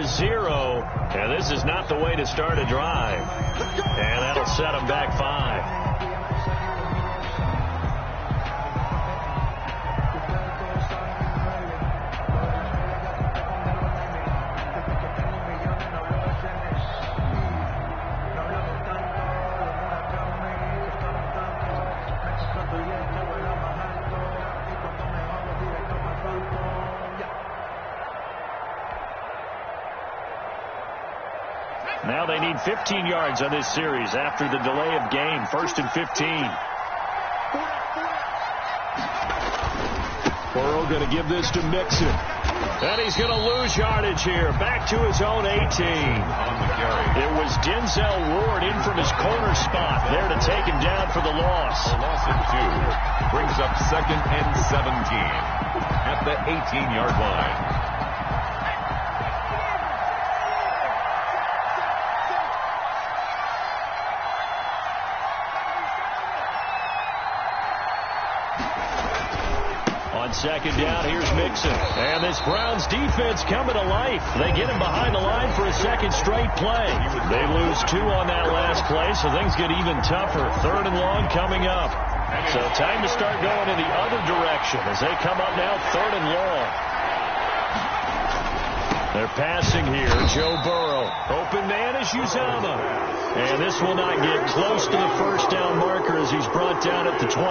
0. And this is not the way to start a drive. And that'll set them back 5. Now they need 15 yards on this series after the delay of game. 1st and 15. Burrow going to give this to Mixon. And he's going to lose yardage here. Back to his own 18. It was Denzel Ward in from his corner spot there to take him down for the loss. A loss of 2 brings up 2nd and 17 at the 18-yard line. On 2nd down, here's Mixon. And this Browns defense coming to life. They get him behind the line for a 2nd straight play. They lose 2 on that last play, so things get even tougher. 3rd and long coming up. So time to start going in the other direction as they come up now 3rd and long. They're passing here. Joe Burrow. Open man is Uzama. And this will not get close to the 1st down marker as he's brought down at the 26.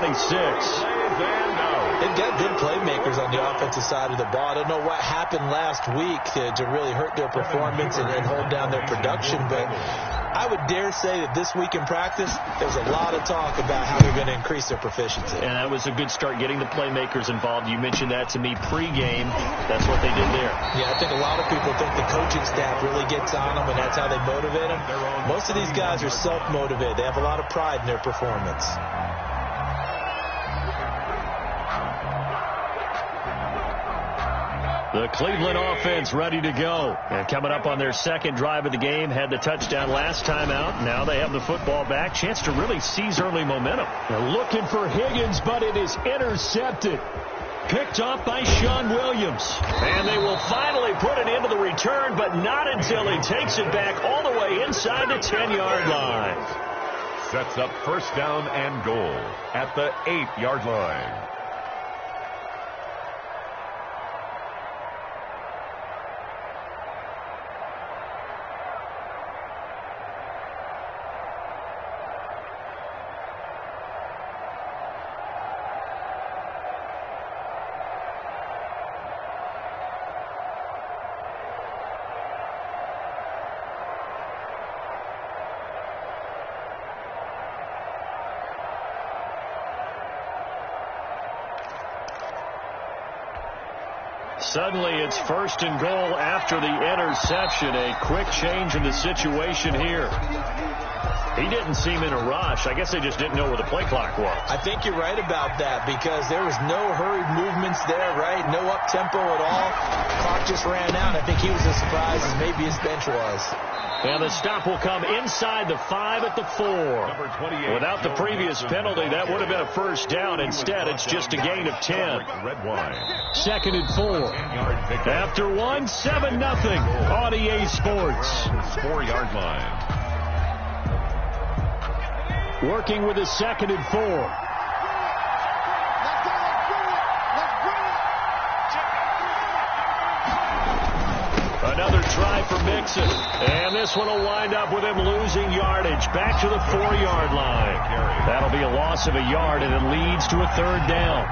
They've got good playmakers on the offensive side of the ball. I don't know what happened last week to really hurt their performance and hold down their production, but I would dare say that this week in practice, there's a lot of talk about how they're going to increase their proficiency. And that was a good start, getting the playmakers involved. You mentioned that to me pregame. That's what they did there. Yeah, I think a lot of people think the coaching staff really gets on them, and that's how they motivate them. Most of these guys are self-motivated. They have a lot of pride in their performance. The Cleveland offense ready to go. And coming up on their 2nd drive of the game, had the touchdown last time out. Now they have the football back. Chance to really seize early momentum. They're looking for Higgins, but it is intercepted. Picked off by Sean Williams. And they will finally put an end to the return, but not until he takes it back all the way inside the 10-yard line. Sets up 1st down and goal at the 8-yard line. Suddenly it's 1st and goal after the interception. A quick change in the situation here. He didn't seem in a rush. I guess they just didn't know where the play clock was. I think you're right about that because there was no hurried movements there, right? No up-tempo at all. Clock just ran out. I think he was as surprised as maybe his bench was. And the stop will come inside the 5 at the 4. Without the previous penalty, that would have been a 1st down. Instead, it's just a gain of 10. 2nd and 4. After 1, 7-0 on EA Sports. 4-yard line. Working with a 2nd and 4. Another try for Mixon. And this one will wind up with him losing yardage. Back to the 4-yard line. That'll be a loss of a yard, and it leads to a 3rd down.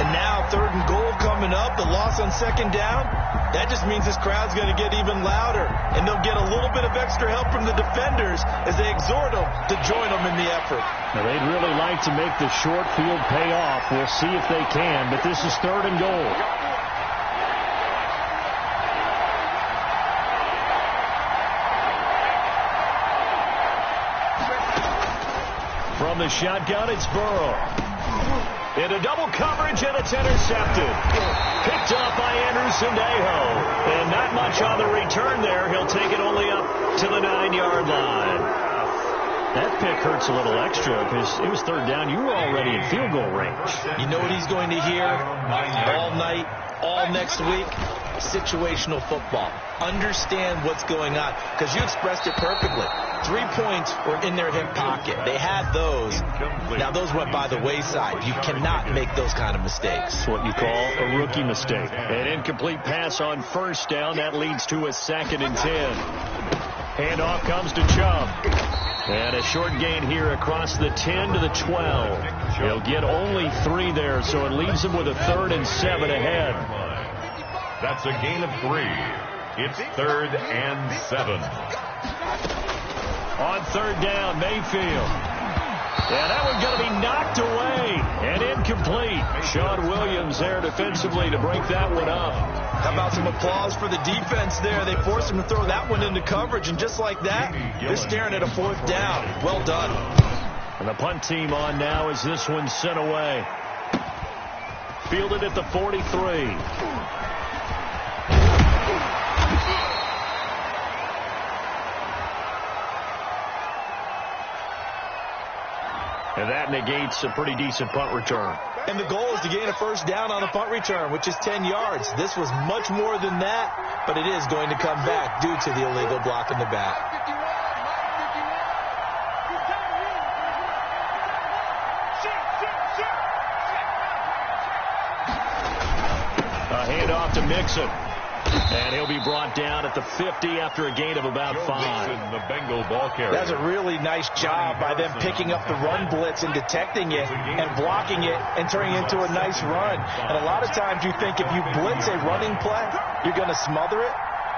And now 3rd and goal coming up. The loss on 2nd down. That just means this crowd's going to get even louder. And they'll get a little bit of extra help from the defenders as they exhort them to join them in the effort. Now, they'd really like to make the short field pay off. We'll see if they can, but this is 3rd and goal. From the shotgun, it's Burrow. Into double coverage, and it's intercepted. Picked up by Andrew Sendejo. And not much on the return there. He'll take it only up to the 9-yard line. That pick hurts a little extra because it was 3rd down. You were already in field goal range. You know what he's going to hear all night, all next week? situational football. Understand what's going on, because you expressed it perfectly. 3 points were in their hip pocket. They had those. Now, those went by the wayside. You cannot make those kind of mistakes. That's what you call a rookie mistake. An incomplete pass on first down. That leads to a 2nd and 10. Handoff comes to Chubb. And a short gain here across the 10 to the 12. He'll get only 3 there, so it leaves him with a 3rd and 7 ahead. That's a gain of 3. It's 3rd and 7. On 3rd down, Mayfield. And that one's going to be knocked away and incomplete. Sean Williams there defensively to break that one up. How about some applause for the defense there? They forced him to throw that one into coverage, and just like that, they're staring at a 4th down. Well done. And the punt team on now as this one's sent away. Fielded at the 43. And that negates a pretty decent punt return. And the goal is to gain a 1st down on a punt return, which is 10 yards. This was much more than that, but it is going to come back due to the illegal block in the back. A handoff to Mixon. And he'll be brought down at the 50 after a gain of about 5. The Bengal ball carrier. That's a really nice job by them picking up the run blitz and detecting it and blocking it and turning it into a nice run. And a lot of times you think if you blitz a running play, you're going to smother it.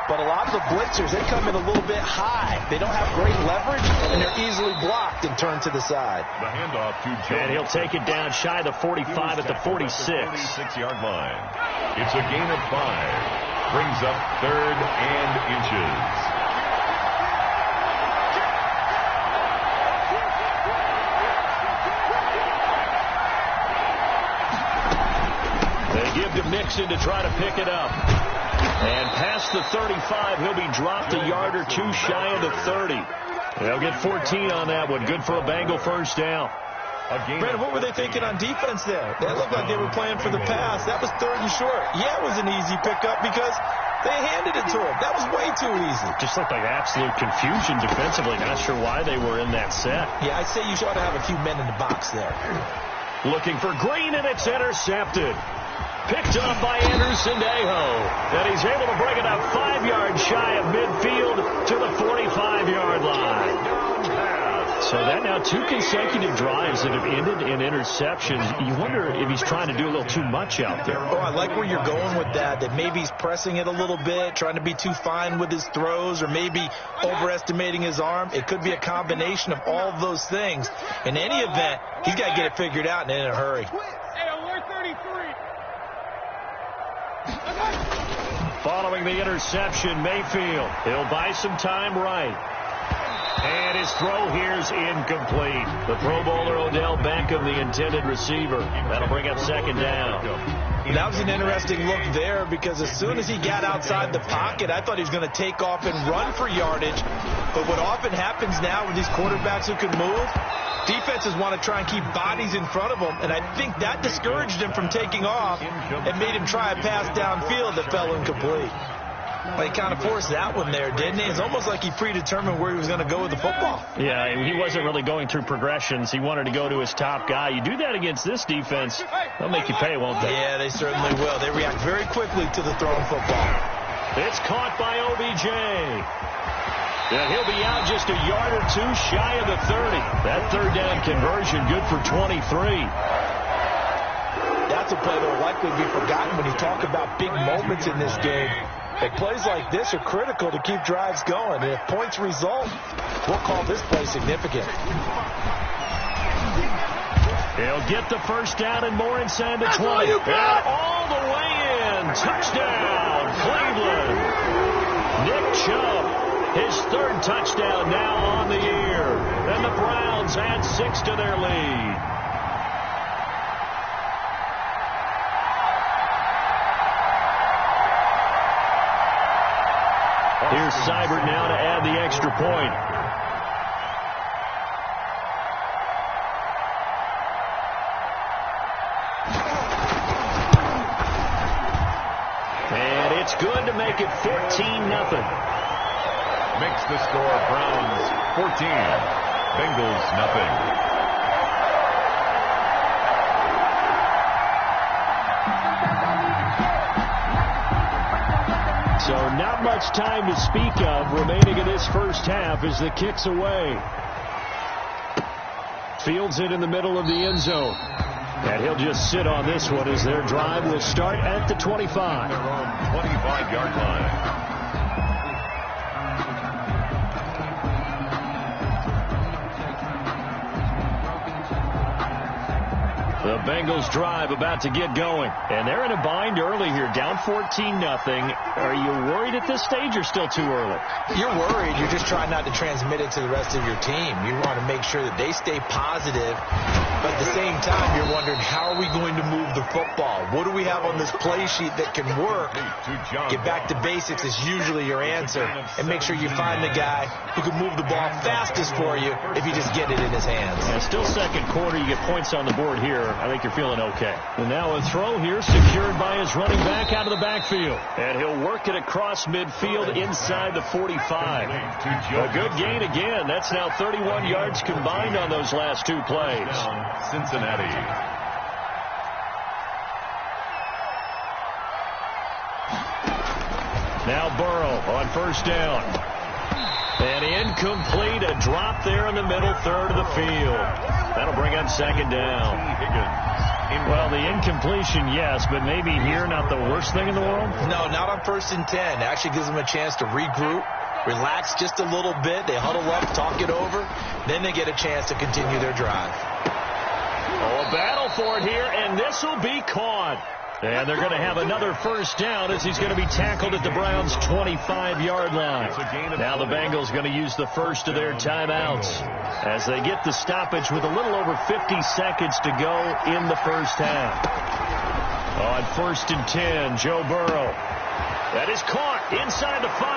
But a lot of the blitzers, they come in a little bit high. They don't have great leverage, and they're easily blocked and turned to the side. The handoff to Jones. And he'll take it down shy of the 45 at the 46. 46-yard line. It's a gain of 5. Brings up 3rd and inches. They give to Mixon to try to pick it up. And past the 35, he'll be dropped a yard or 2 shy of the 30. They'll get 14 on that one. Good for a Bengal 1st down. Brandon, what were they thinking on defense there? That looked like they were playing for the pass. That was 3rd and short. Yeah, it was an easy pickup because they handed it to him. That was way too easy. Just looked like absolute confusion defensively. Not sure why they were in that set. Yeah, I'd say you ought to have a few men in the box there. Looking for Green, and it's intercepted. Picked up by Anderson-Dejo. And he's able to bring it up 5 yards shy of midfield to the 45-yard line. So that now 2 consecutive drives that have ended in interceptions. You wonder if he's trying to do a little too much out there. Oh, I like where you're going with that maybe he's pressing it a little bit, trying to be too fine with his throws, or maybe overestimating his arm. It could be a combination of all of those things. In any event, he's got to get it figured out and in a hurry. Following the interception, Mayfield. He'll buy some time right. And his throw here's incomplete. The Pro Bowler Odell Beckham, the intended receiver. That'll bring up 2nd down. That was an interesting look there, because as soon as he got outside the pocket, I thought he was going to take off and run for yardage. But what often happens now with these quarterbacks who can move, defenses want to try and keep bodies in front of them, and I think that discouraged him from taking off and made him try a pass downfield that fell incomplete. Well, he kind of forced that one there, didn't he? It's almost like he predetermined where he was going to go with the football. Yeah, he wasn't really going through progressions. He wanted to go to his top guy. You do that against this defense, they'll make you pay, won't they? Yeah, they certainly will. They react very quickly to the thrown football. It's caught by OBJ. And he'll be out just a yard or 2 shy of the 30. That 3rd down conversion good for 23. That's a play that will likely be forgotten when you talk about big moments in this game. And plays like this are critical to keep drives going. And if points result, we'll call this play significant. He'll get the 1st down and more inside the 20. And all the way in. Touchdown, Cleveland. Nick Chubb, his 3rd touchdown now on the year. And the Browns add 6 to their lead. Here's Seibert now to add the extra point. And it's good to make it 14-0. Makes the score Browns 14, Bengals nothing. So not much time to speak of remaining in this first half as the kick's away. Fields it in the middle of the end zone. And he'll just sit on this one as their drive will start at the 25. Their own 25-yard line. The Bengals drive about to get going. And they're in a bind early here, down 14-0. Are you worried at this stage or still too early? You're worried. You're just trying not to transmit it to the rest of your team. You want to make sure that they stay positive. But at the same time, you're wondering, how are we going to move the football? What do we have on this play sheet that can work? Get back to basics is usually your answer. And make sure you find the guy who can move the ball fastest for you if you just get it in his hands. Yeah, still second quarter. You get points on the board here. I think you're feeling okay. And now a throw here secured by his running back out of the backfield. And he'll work it across midfield inside the 45. A good gain again. That's now 31 yards combined on those last two plays. Cincinnati. Now Burrow on first down. And incomplete, a drop there in the middle third of the field. That'll bring up second down. Well, the incompletion, yes, but maybe here not the worst thing in the world? No, not on 1st and 10. It actually gives them a chance to regroup, relax just a little bit. They huddle up, talk it over. Then they get a chance to continue their drive. Oh, a battle for it here, and this will be caught. And they're going to have another first down as he's going to be tackled at the Browns' 25-yard line. Now the Bengals going to use the first of their timeouts as they get the stoppage with a little over 50 seconds to go in the first half. On 1st and 10, Joe Burrow. That is caught inside the 5.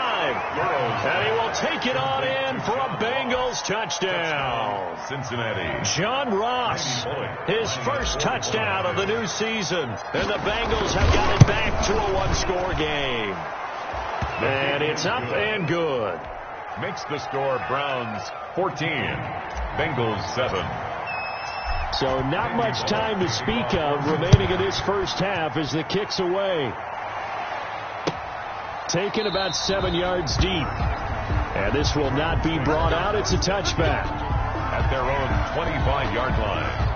And he will take it on in for a Bengals touchdown. Cincinnati. John Ross, his first touchdown of the new season. And the Bengals have got it back to a one-score game. And it's up and good. Makes the score Browns 14, Bengals 7. So not much time to speak of remaining in this first half as the kick's away. Taken about 7 yards deep. And this will not be brought out. It's a touchback. At their own 25-yard line.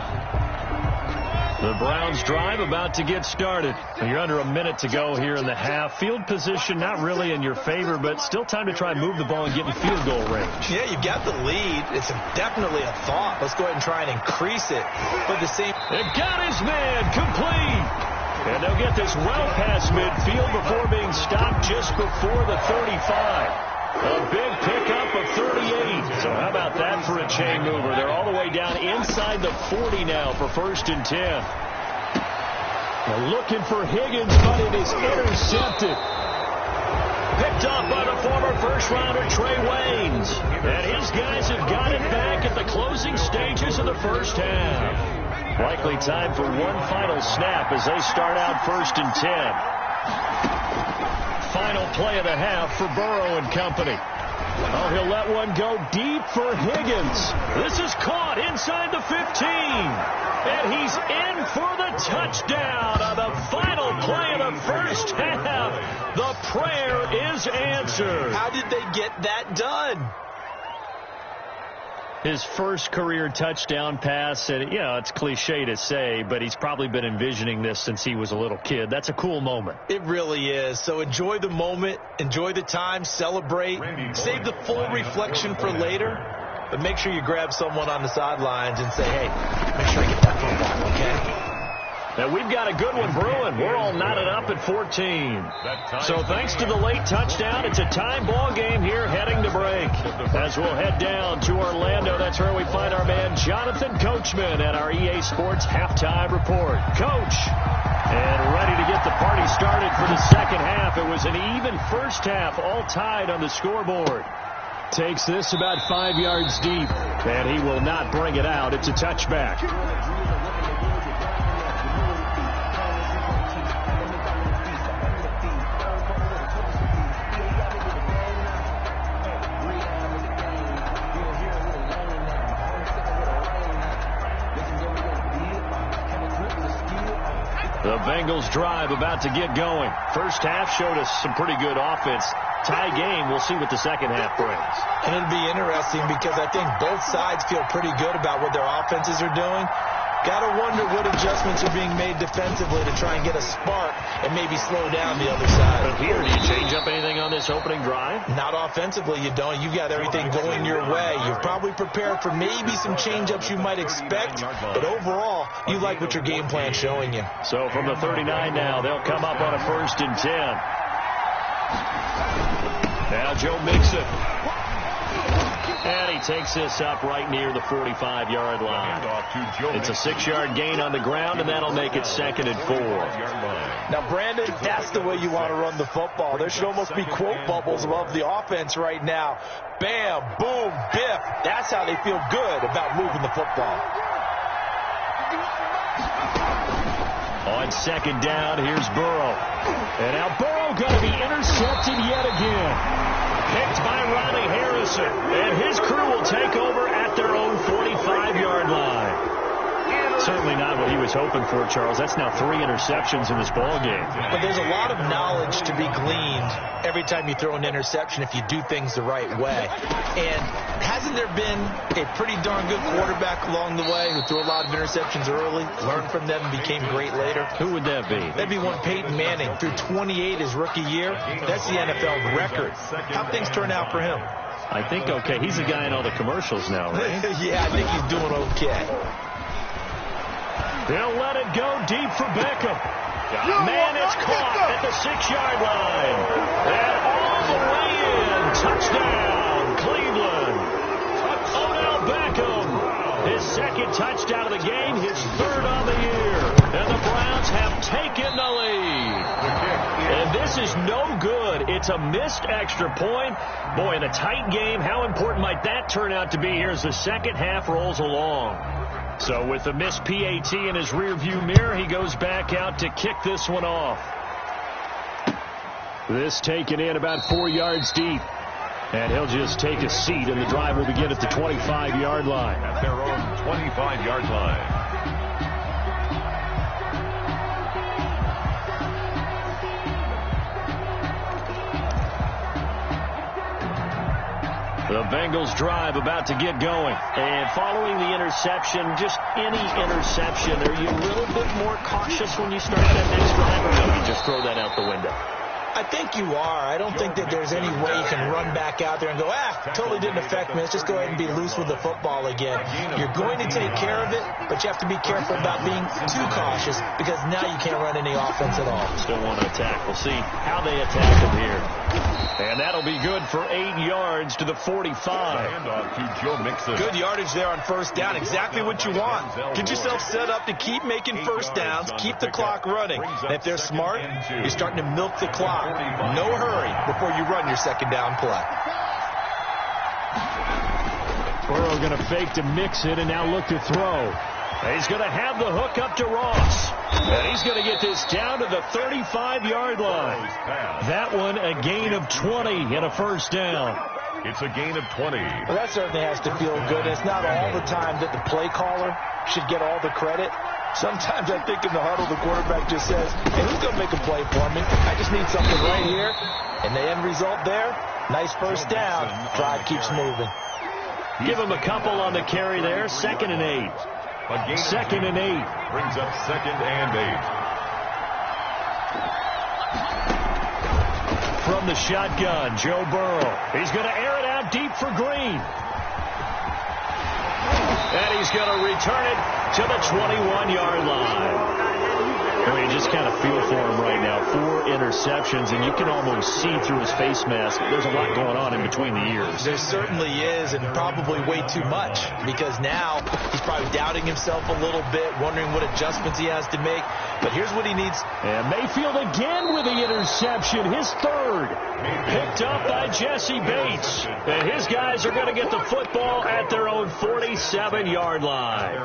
The Browns drive about to get started. You're under a minute to go here in the half. Field position not really in your favor, but still time to try and move the ball and get in field goal range. Yeah, you've got the lead. It's definitely a thought. Let's go ahead and try and increase it. But the same... It got his man complete. And they'll get this well past midfield before being stopped just before the 35. A big pickup of 38. So how about that for a chain mover? They're all the way down inside the 40 now for 1st and 10. They're looking for Higgins, but it is intercepted. Picked up by the former first-rounder Trey Waynes. And his guys have got it back at the closing stages of the first half. Likely time for one final snap as they start out 1st and 10. Final play of the half for Burrow and company. Oh, he'll let one go deep for Higgins. This is caught inside the 15. And he's in for the touchdown on the final play of the first half. The prayer is answered. How did they get that done? His first career touchdown pass, and it's cliche to say, but he's probably been envisioning this since he was a little kid. That's a cool moment. It really is. So enjoy the moment, enjoy the time, celebrate, save the full reflection for later, but make sure you grab someone on the sidelines and say, hey, make sure I get that football, okay? Now we've got a good one brewing. We're all knotted up at 14. So thanks to the late touchdown, it's a tie ball game here heading to break. As we'll head down to Orlando, that's where we find our man Jonathan Coachman at our EA Sports Halftime Report. Coach, and ready to get the party started for the second half. It was an even first half, all tied on the scoreboard. Takes this about 5 yards deep, and he will not bring it out. It's a touchback. The Bengals drive about to get going. First half showed us some pretty good offense. Tie game. We'll see what the second half brings. And it'll be interesting because I think both sides feel pretty good about what their offenses are doing. Got to wonder what adjustments are being made defensively to try and get a spark and maybe slow down the other side. But here, do you change up anything on this opening drive? Not offensively, you don't. You got everything going your way. You've probably prepared for maybe some change-ups you might expect, but overall, you like what your game plan's showing you. So from the 39 now, they'll come up on a 1st and 10. Now Joe Mixon. And he takes this up right near the 45-yard line. It's a 6-yard gain on the ground, and that'll make it 2nd and 4. Now, Brandon, that's the way you want to run the football. There should almost be quote bubbles above the offense right now. Bam, boom, biff. That's how they feel good about moving the football. On 2nd down, here's Burrow. And now Burrow going to be intercepted yet again. Picked by Ronnie Harrison. And his crew will take over at their own 45-yard line. Certainly not what he was hoping for, Charles. That's now 3 interceptions in this ball game. But there's a lot of knowledge to be gleaned every time you throw an interception if you do things the right way. And hasn't there been a pretty darn good quarterback along the way who threw a lot of interceptions early, learned from them, and became great later? Who would that be? That'd be one Peyton Manning. Threw 28 his rookie year. That's the NFL record. How'd things turn out for him? I think okay. He's the guy in all the commercials now, right? Yeah, I think he's doing okay. They'll let it go deep for Beckham. Man, it's caught at the 6-yard line. And all the way in. Touchdown, Cleveland. Odell Beckham. His 2nd touchdown of the game, his 3rd on the year. And the Browns have taken the lead. And this is no good. It's a missed extra point. Boy, in a tight game, how important might that turn out to be here as the second half rolls along? So with the missed PAT in his rearview mirror, he goes back out to kick this one off. This taken in about 4 yards deep. And he'll just take a seat, and the drive will begin at the 25-yard line. At their own 25-yard line. The Bengals drive about to get going. And following the interception, just any interception, are you a little bit more cautious when you start that next drive, or maybe just throw that out the window? I think you are. I don't think that there's any way you can run back out there and go, totally didn't affect me. Let's just go ahead and be loose with the football again. You're going to take care of it, but you have to be careful about being too cautious because now you can't run any offense at all. Still want to attack. We'll see how they attack him here. And that'll be good for 8 yards to the 45. Handoff to Joe Mixon. Good yardage there on 1st down. Exactly what you want. Get yourself set up to keep making 1st downs, keep the clock running. And if they're smart, you're starting to milk the clock. No hurry before you run your 2nd down play. Burrow going to fake to Mixon and now look to throw. He's going to have the hook up to Ross. And he's going to get this down to the 35-yard line. That one a gain of 20 and a 1st down. It's a gain of 20. Well, that certainly has to feel good. It's not all the time that the play caller should get all the credit. Sometimes I think in the huddle, the quarterback just says, hey, who's going to make a play for me? I just need something right here. And the end result there, nice 1st down. Drive keeps moving. Give him a couple on the carry there. 2nd and 8. 2nd and 8. Brings up 2nd and 8. From the shotgun, Joe Burrow. He's going to air it out deep for Green. And he's going to return it to the 21-yard line. Well, you just kind of feel for him right now. 4 interceptions, and you can almost see through his face mask. There's a lot going on in between the ears. There certainly is, and probably way too much, because now he's probably doubting himself a little bit, wondering what adjustments he has to make. But here's what he needs. And Mayfield again with the interception, his 3rd. Picked up by Jesse Bates. And his guys are going to get the football at their own 47-yard line.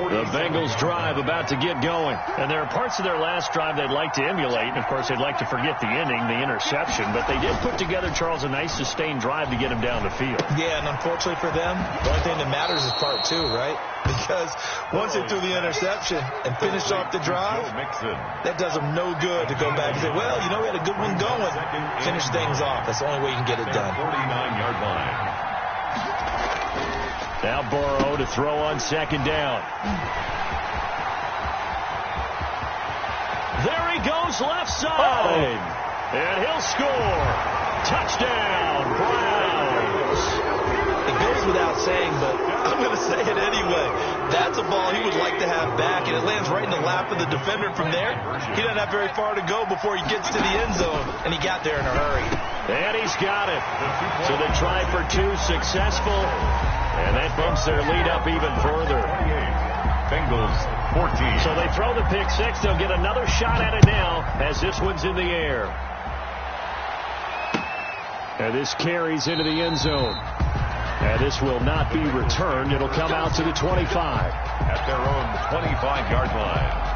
The Bengals drive about to get going. And there are parts of of their last drive they'd like to emulate. And, of course, they'd like to forget the inning, the interception. But they did put together, Charles, a nice sustained drive to get him down the field. Yeah, and unfortunately for them, the only thing that matters is part two, right? Because once they threw the interception and finished off the drive, that does them no good to go back and say, well, you know, we had a good one going. Finish things off. That's the only way you can get it done. 49-yard line. Now Burrow to throw on second down. There he goes left side. And he'll score. Touchdown, Browns. It goes without saying, but I'm going to say it anyway. That's a ball he would like to have back, and it lands right in the lap of the defender from there. He doesn't have very far to go before he gets to the end zone, and he got there in a hurry. And he's got it. So they try for two, successful, and that bumps their lead up even further. Bengals 14. So they throw the pick six. They'll get another shot at it now as this one's in the air. And this carries into the end zone. And this will not be returned. It'll come out to the 25. At their own 25-yard line.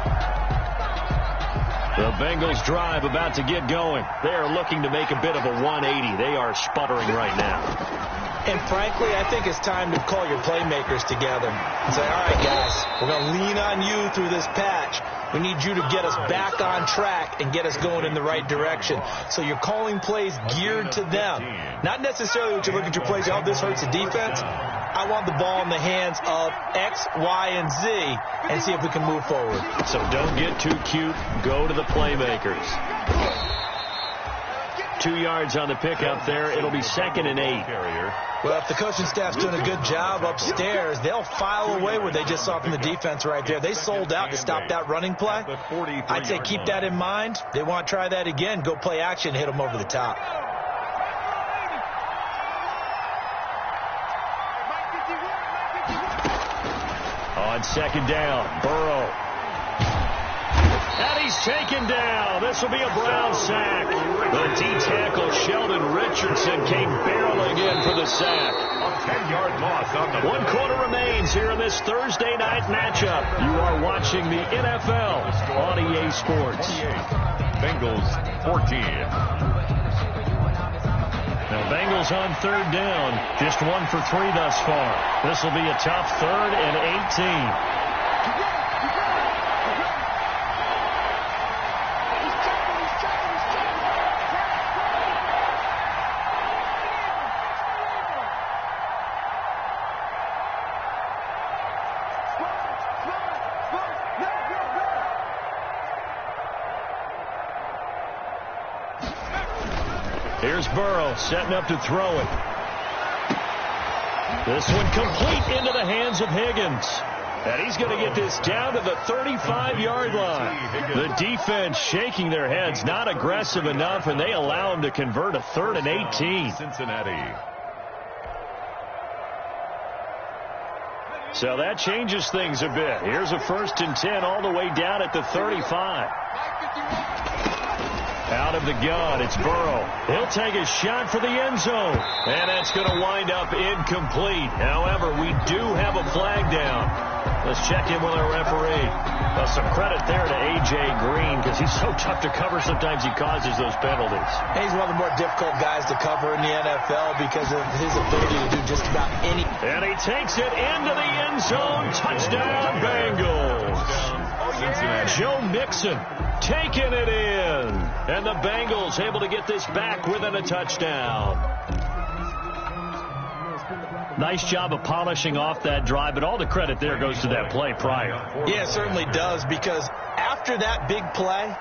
The Bengals drive about to get going. They are looking to make a bit of a 180. They are sputtering right now. And frankly, I think it's time to call your playmakers together and say, all right, guys, we're going to lean on you through this patch. We need you to get us back on track and get us going in the right direction. So you're calling plays geared to them. Not necessarily what you look at your plays, oh, this hurts the defense. I want the ball in the hands of X, Y, and Z and see if we can move forward. So don't get too cute. Go to the playmakers. 2 yards on the pickup there. It'll be 2nd and 8. Well, if the coaching staff's doing a good job upstairs, they'll file away what they just saw from the defense right there. They sold out to stop that running play. I'd say keep that in mind. They want to try that again. Go play action, hit them over the top. On second down, Burrow. And he's taken down. This will be a Brown sack. The D-tackle, Sheldon Richardson, came barreling in for the sack. A 10-yard loss on the 1 quarter remains here in this Thursday night matchup. You are watching the NFL on EA Sports. 28. Bengals 14. Now, Bengals on third down. Just 1 for 3 thus far. This will be a tough 3rd and 18. Here's Burrow setting up to throw it. This one complete into the hands of Higgins. And he's going to get this down to the 35-yard line. The defense shaking their heads, not aggressive enough, and they allow him to convert a 3rd and 18. Cincinnati. So that changes things a bit. Here's a 1st and 10 all the way down at the 35. Out of the gun, it's Burrow. He'll take a shot for the end zone. And that's going to wind up incomplete. However, we do have a flag down. Let's check in with our referee. Some credit there to A.J. Green because he's so tough to cover. Sometimes he causes those penalties. He's one of the more difficult guys to cover in the NFL because of his ability to do just about anything. And he takes it into the end zone. Touchdown, Bengals. Joe Mixon taking it in. And the Bengals able to get this back within a touchdown. Nice job of polishing off that drive, but all the credit there goes to that play prior. Yeah, it certainly does, because after that big play,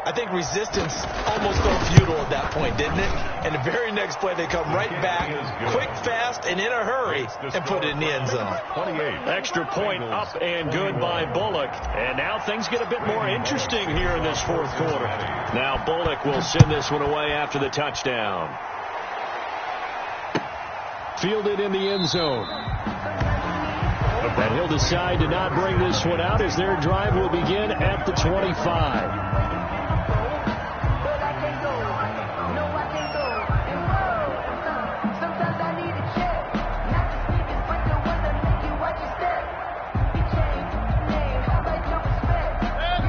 I think resistance almost felt futile at that point, didn't it? And the very next play, they come right back, quick, fast, and in a hurry, and put it in the end zone. 28. Extra point up and good by Bullock. And now things get a bit more interesting here in this 4th quarter. Now Bullock will send this one away after the touchdown. Fielded in the end zone. And he'll decide to not bring this one out as their drive will begin at the 25.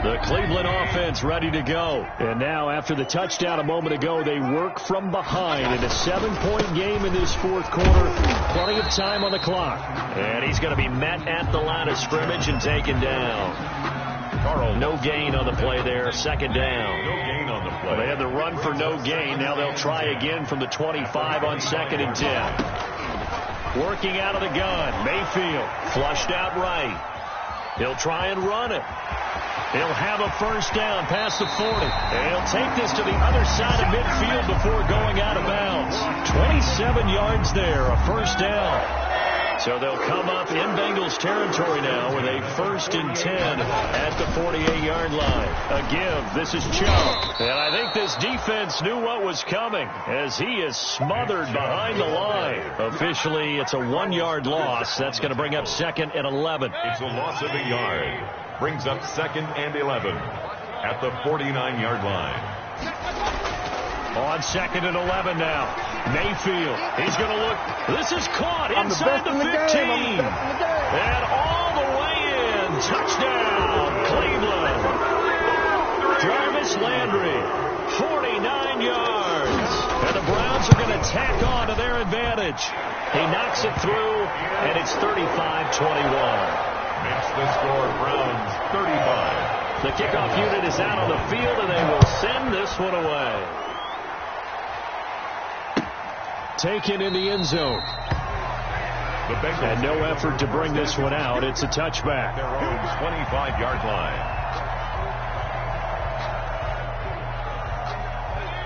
The Cleveland offense ready to go. And now after the touchdown a moment ago, they work from behind in a 7-point game in this fourth quarter. Plenty of time on the clock. And he's going to be met at the line of scrimmage and taken down. No gain on the play there. Second down. No gain on the play. They had the run for no gain. Now they'll try again from the 25 on 2nd and 10. Working out of the gun. Mayfield flushed out right. He'll try and run it. He'll have a first down past the 40. And he'll take this to the other side of midfield before going out of bounds. 27 yards there, a first down. So they'll come up in Bengals territory now with a 1st and 10 at the 48-yard line. A give. This is Chubb. And I think this defense knew what was coming as he is smothered behind the line. Officially, it's a 1-yard loss. That's going to bring up 2nd and 11. It's a loss of a yard. Brings up 2nd and 11 at the 49-yard line. On 2nd and 11 now. Mayfield. He's going to look. This is caught inside the 15. And all the way in. Touchdown, Cleveland. Jarvis Landry, 49 yards. And the Browns are going to tack on to their advantage. He knocks it through, and it's 35-21. Makes the score Browns 35. The kickoff unit is out on the field, and they will send this one away. Taken in the end zone. And no effort to bring this one out. It's a touchback. Their own 25-yard line.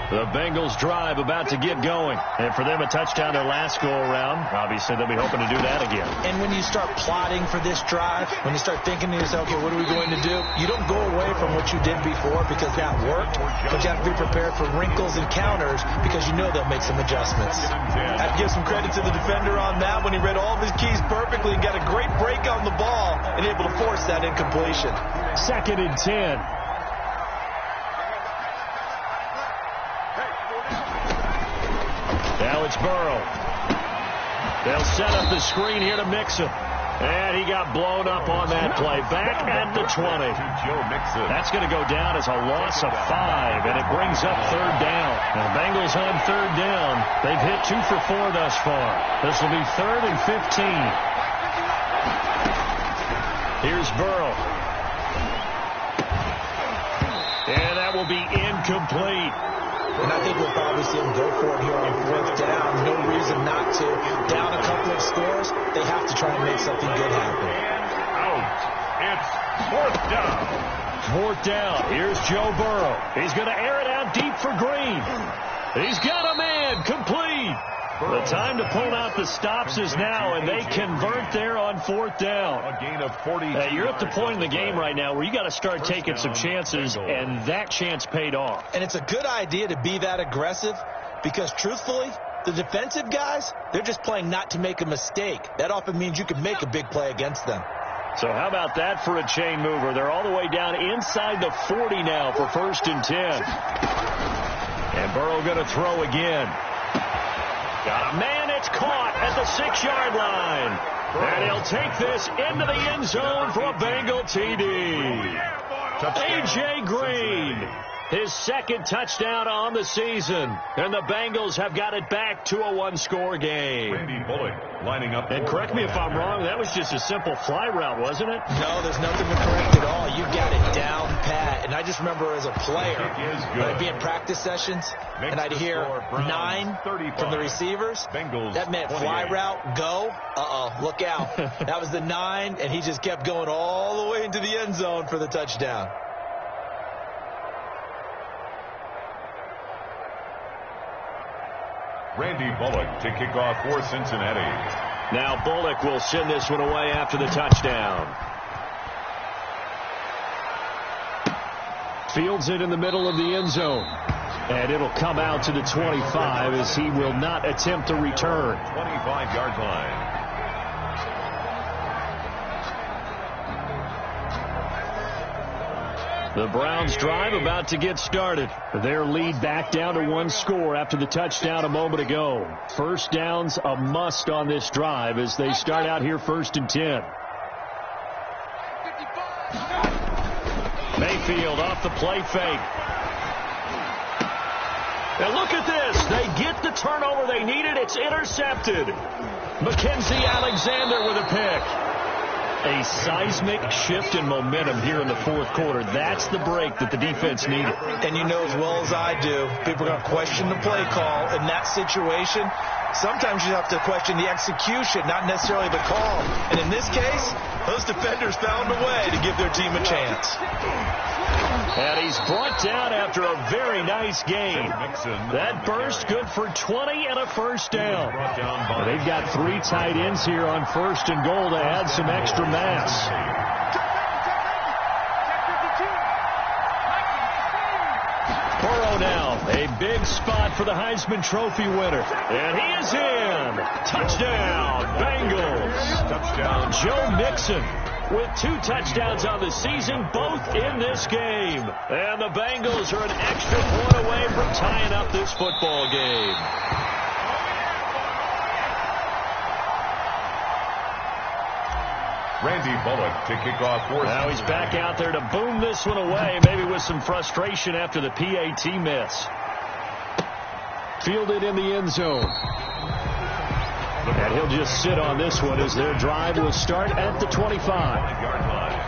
The Bengals drive about to get going. And for them, a touchdown their last go-around. Obviously, they'll be hoping to do that again. And when you start plotting for this drive, when you start thinking to yourself, okay, what are we going to do? You don't go away from what you did before because that worked. But you have to be prepared for wrinkles and counters because you know they'll make some adjustments. I have to give some credit to the defender on that when he read all of his keys perfectly and got a great break on the ball and able to force that incompletion. 2nd and 10. Now it's Burrow. They'll set up the screen here to Mixon. And he got blown up on that play. Back at the 20. That's going to go down as a loss of 5, and it brings up 3rd down. Now, Bengals on 3rd down. They've hit 2 for 4 thus far. This will be 3rd and 15. Here's Burrow. And that will be incomplete. And I think we'll probably see them go for it here on 4th down. No reason not to. Down a couple of scores, they have to try and make something good happen. Out. It's 4th down. 4th down. Here's Joe Burrow. He's going to air it out deep for Green. He's got a man. Complete. The time to pull out the stops is now, and they convert there on 4th down. A gain of 40. You're at the point in the game right now where you got to start taking some chances, and that chance paid off. And it's a good idea to be that aggressive because, truthfully, the defensive guys, they're just playing not to make a mistake. That often means you can make a big play against them. So how about that for a chain mover? They're all the way down inside the 40 now for 1st and 10. And Burrow going to throw again. Got a man, it's caught at the 6-yard line. And he'll take this into the end zone for a Bengal TD. A.J. Green, his 2nd touchdown on the season. And the Bengals have got it back to a 1-score game. Randy Bullock lining up. And correct me if I'm wrong, that was just a simple fly route, wasn't it? No, there's nothing to correct at all. You got it down pat. And I just remember as a player, when I'd be in practice sessions, and I'd hear 9 from the receivers. That meant fly route, go. Look out. That was the 9, and he just kept going all the way into the end zone for the touchdown. Randy Bullock to kick off for Cincinnati. Now Bullock will send this one away after the touchdown. Fields it in the middle of the end zone. And it'll come out to the 25 as he will not attempt to return. 25-yard line. The Browns drive about to get started. Their lead back down to 1 score after the touchdown a moment ago. 1st downs a must on this drive as they start out here 1st and 10. Mayfield off the play fake. And look at this. They get the turnover they needed. It's intercepted. Mackenzie Alexander with a pick. A seismic shift in momentum here in the fourth quarter. That's the break that the defense needed. And you know as well as I do, people are going to question the play call in that situation. Sometimes you have to question the execution, not necessarily the call. And in this case, those defenders found a way to give their team a chance. And he's brought down after a very nice game. That burst good for 20 and a first down. They've got 3 tight ends here on first and goal to add some extra mass. Burrow now, a big spot for the Heisman Trophy winner. And he is in. Touchdown, Bengals. Touchdown, Joe Mixon. With 2 touchdowns on the season, both in this game. And the Bengals are an extra point away from tying up this football game. Randy Bullock to kick off fourth. Now he's back out there to boom this one away, maybe with some frustration after the PAT miss. Fielded in the end zone. And he'll just sit on this one as their drive will start at the 25.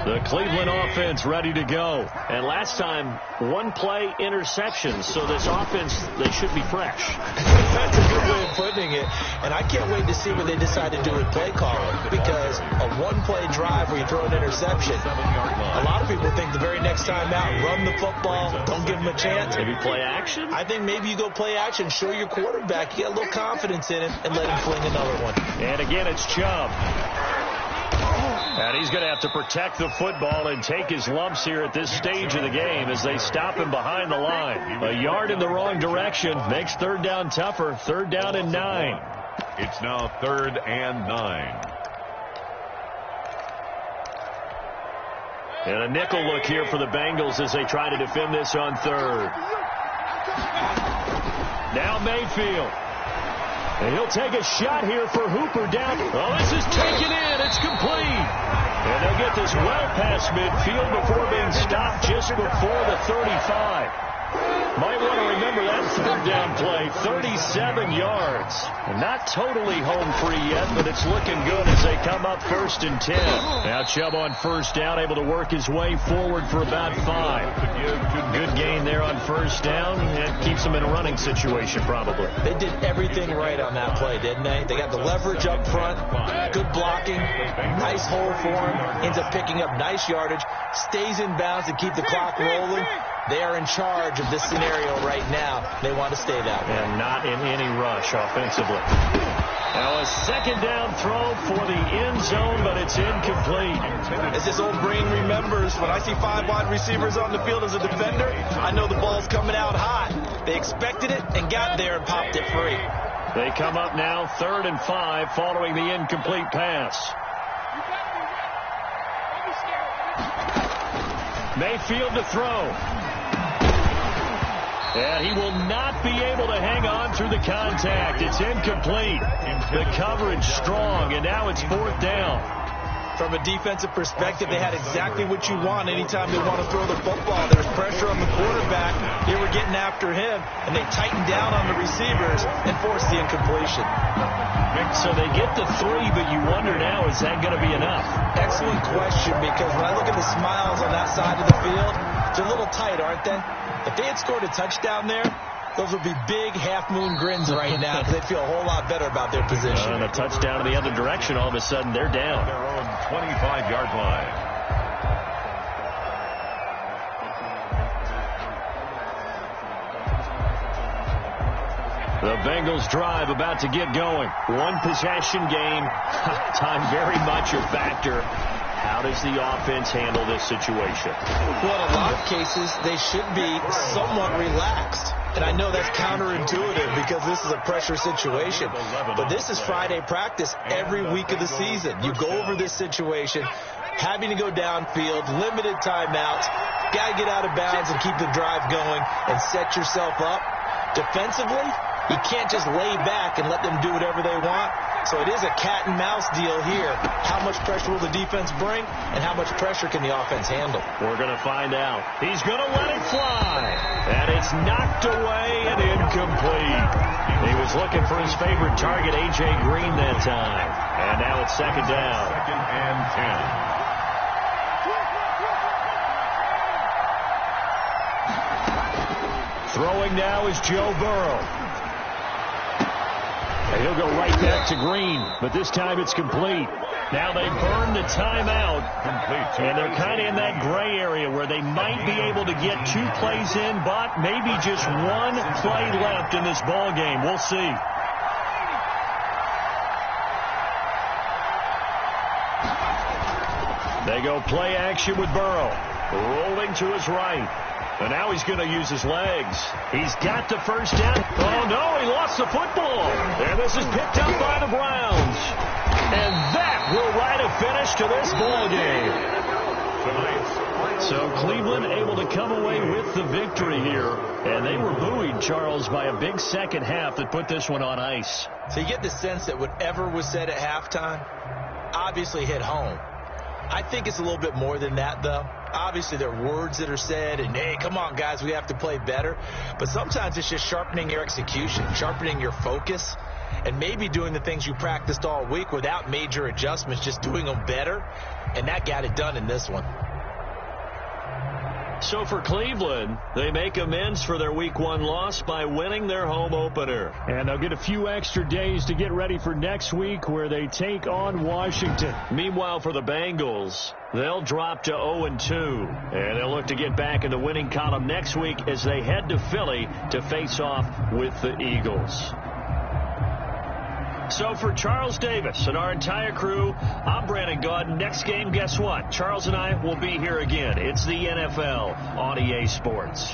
The Cleveland offense ready to go. And last time, 1-play interceptions. So this offense, they should be fresh. That's a good way of putting it. And I can't wait to see what they decide to do with play calling. Because a 1-play drive where you throw an interception, a lot of people think the very next time out, run the football, don't give them a chance. Maybe play action? I think maybe you go play action, show your quarterback, you get a little confidence in him, and let him fling another one. And again, it's Chubb. And he's going to have to protect the football and take his lumps here at this stage of the game as they stop him behind the line. A yard in the wrong direction makes third down tougher. Third down and 9. It's now 3rd and 9. And a nickel look here for the Bengals as they try to defend this on third. Now Mayfield. And he'll take a shot here for Hooper down. Oh, this is taken in. It's complete. And they'll get this well past midfield before being stopped just before the 35. Might want to remember that third down play. 37 yards. And not totally home free yet, but it's looking good as they come up 1st and 10. Now Chubb on first down, able to work his way forward for about 5. Good gain there on first down. It keeps them in a running situation probably. They did everything right on that play, didn't they? They got the leverage up front, good blocking, nice hole for him, ends up picking up nice yardage, stays in bounds to keep the clock rolling. They are in charge of this scenario right now. They want to stay that way. And not in any rush offensively. Now a second down throw for the end zone, but it's incomplete. As this old brain remembers, when I see 5 wide receivers on the field as a defender, I know the ball's coming out hot. They expected it and got there and popped it free. They come up now 3rd and 5 following the incomplete pass. Mayfield to throw. And he will not be able to hang on through the contact. It's incomplete. The coverage strong, and now it's 4th down. From a defensive perspective, they had exactly what you want anytime they want to throw the football. There's pressure on the quarterback. They were getting after him, and they tightened down on the receivers and forced the incompletion. So they get the 3, but you wonder now, is that going to be enough? Excellent question, because when I look at the smiles on that side of the field, they're a little tight, aren't they? If they had scored a touchdown there, those would be big half-moon grins right now because they'd feel a whole lot better about their position. And a touchdown in the other direction, all of a sudden they're down. Their own 25-yard line. The Bengals drive about to get going. 1 possession game. Time very much a factor. How does the offense handle this situation? Well, in a lot of cases, they should be somewhat relaxed. And I know that's counterintuitive because this is a pressure situation. But this is Friday practice every week of the season. You go over this situation, having to go downfield, limited timeouts, got to get out of bounds and keep the drive going and set yourself up. Defensively, you can't just lay back and let them do whatever they want. So it is a cat and mouse deal here. How much pressure will the defense bring, and how much pressure can the offense handle? We're going to find out. He's going to let it fly. And it's knocked away and incomplete. He was looking for his favorite target, A.J. Green, that time. And now it's second down. 2nd and 10. Throwing now is Joe Burrow. And he'll go right back to Green, but this time it's complete. Now they burn the timeout, and they're kind of in that gray area where they might be able to get 2 plays in, but maybe just 1 play left in this ball game. We'll see. They go play action with Burrow, rolling to his right. And now he's going to use his legs. He's got the first down. Oh, no, he lost the football. And this is picked up by the Browns. And that will write a finish to this ball game. So Cleveland able to come away with the victory here. And they were buoyed, Charles, by a big second half that put this one on ice. So you get the sense that whatever was said at halftime obviously hit home. I think it's a little bit more than that, though. Obviously, there are words that are said, and, hey, come on, guys, we have to play better. But sometimes it's just sharpening your execution, sharpening your focus, and maybe doing the things you practiced all week without major adjustments, just doing them better. And that got it done in this one. So for Cleveland, they make amends for their Week 1 loss by winning their home opener. And they'll get a few extra days to get ready for next week where they take on Washington. Meanwhile, for the Bengals, they'll drop to 0-2. And they'll look to get back in the winning column next week as they head to Philly to face off with the Eagles. So for Charles Davis and our entire crew, I'm Brandon Gaudin. Next game, guess what? Charles and I will be here again. It's the NFL on EA Sports.